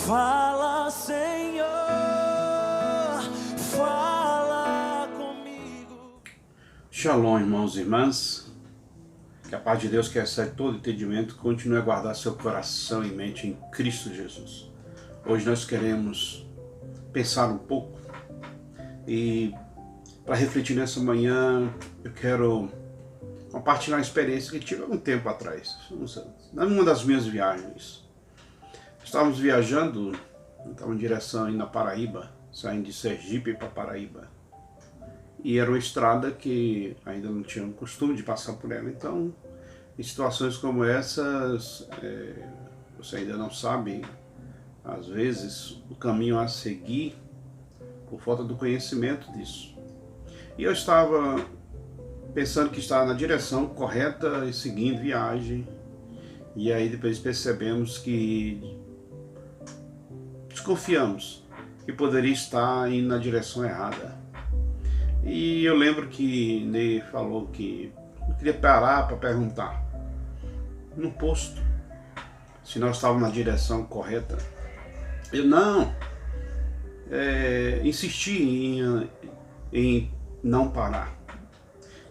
Fala, Senhor, fala comigo. Shalom, irmãos e irmãs. Que a paz de Deus, que excede todo entendimento, continue a guardar seu coração e mente em Cristo Jesus. Hoje nós queremos pensar um pouco e, para refletir nessa manhã, eu quero compartilhar uma experiência que tive há um tempo atrás, numa das minhas viagens. Estávamos viajando, estávamos em direção aí na Paraíba, saindo de Sergipe para Paraíba. E era uma estrada que ainda não tinha o costume de passar por ela. Então, em situações como essas, você ainda não sabe, às vezes, o caminho a seguir por falta do conhecimento disso. E eu estava pensando que estava na direção correta e seguindo viagem. E aí depois percebemos que desconfiamos que poderia estar indo na direção errada. E eu lembro que Ney falou que eu queria parar para perguntar no posto se nós estávamos na direção correta. Eu insisti em não parar.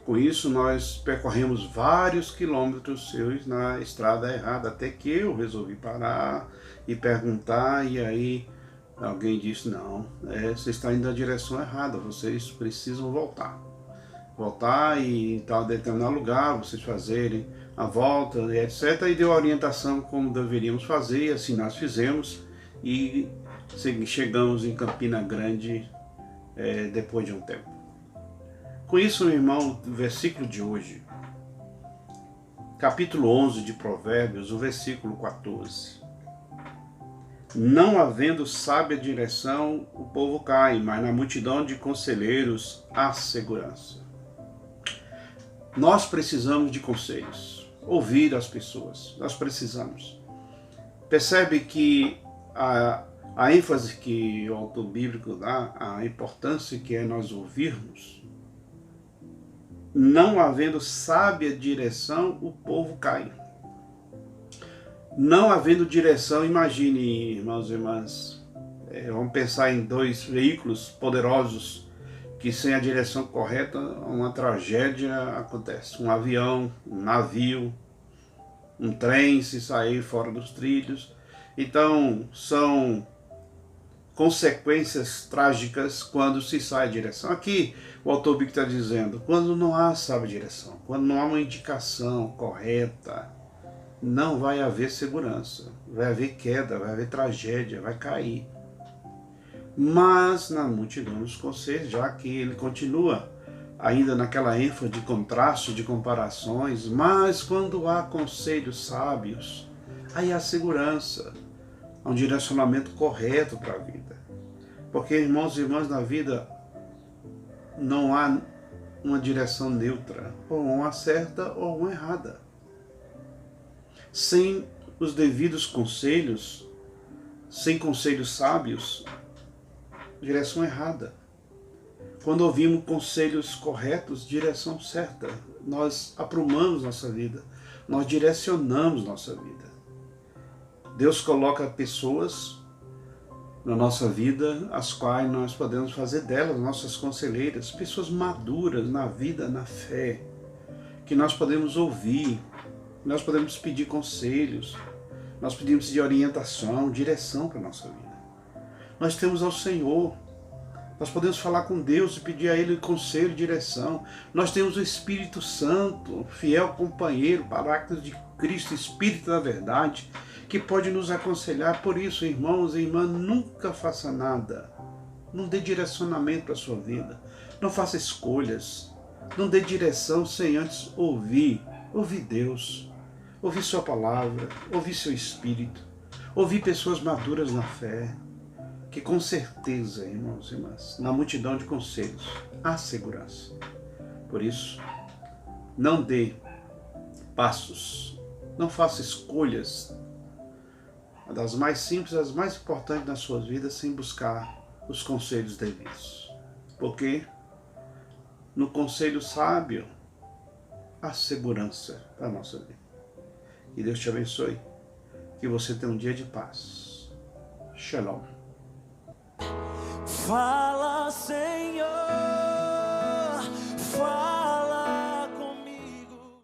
Com isso nós percorremos vários quilômetros na estrada errada, até que eu resolvi parar e perguntar, e aí alguém disse: não, você está indo na direção errada, vocês precisam voltar e em tal determinado lugar, vocês fazerem a volta, e etc. E deu a orientação como deveríamos fazer, e assim nós fizemos, e chegamos em Campina Grande depois de um tempo. Com isso, meu irmão, o versículo de hoje, capítulo 11 de Provérbios, o versículo 14. Não havendo sábia direção, o povo cai, mas na multidão de conselheiros há segurança. Nós precisamos de conselhos, ouvir as pessoas, nós precisamos. Percebe que a ênfase que o autor bíblico dá, a importância que é nós ouvirmos. Não havendo sábia direção, o povo cai. Não havendo direção, imagine, irmãos e irmãs, vamos pensar em dois veículos poderosos que sem a direção correta uma tragédia acontece. Um avião, um navio, um trem se sair fora dos trilhos. Então são consequências trágicas quando se sai a direção. Aqui o autor bíblico está dizendo, quando não há sábia direção, quando não há uma indicação correta, não vai haver segurança, vai haver queda, vai haver tragédia, vai cair. Mas na multidão dos conselhos, já que ele continua ainda naquela ênfase de contraste, de comparações, mas quando há conselhos sábios, aí há segurança, há um direcionamento correto para a vida. Porque, irmãos e irmãs, na vida não há uma direção neutra, ou uma certa ou uma errada. Sem os devidos conselhos, sem conselhos sábios, direção errada. Quando ouvimos conselhos corretos, direção certa, nós aprumamos nossa vida, nós direcionamos nossa vida. Deus coloca pessoas na nossa vida, as quais nós podemos fazer delas nossas conselheiras, pessoas maduras na vida, na fé, que nós podemos ouvir, nós podemos pedir conselhos, nós pedimos de orientação, direção para a nossa vida. Nós temos ao Senhor, nós podemos falar com Deus e pedir a Ele conselho, direção. Nós temos o Espírito Santo, fiel companheiro, Paráclito de Cristo, Espírito da verdade, que pode nos aconselhar. Por isso, irmãos e irmãs, nunca faça nada, não dê direcionamento para a sua vida, não faça escolhas, não dê direção sem antes ouvir Deus, ouvir sua palavra, ouvir seu Espírito, ouvir pessoas maduras na fé, que com certeza, irmãos e irmãs, na multidão de conselhos há segurança. Por isso, não dê passos, não faça escolhas, das mais simples às mais importantes nas suas vidas, sem buscar os conselhos devidos. Porque no conselho sábio há segurança para a nossa vida. Que Deus te abençoe, que você tenha um dia de paz. Shalom. Fala, Senhor.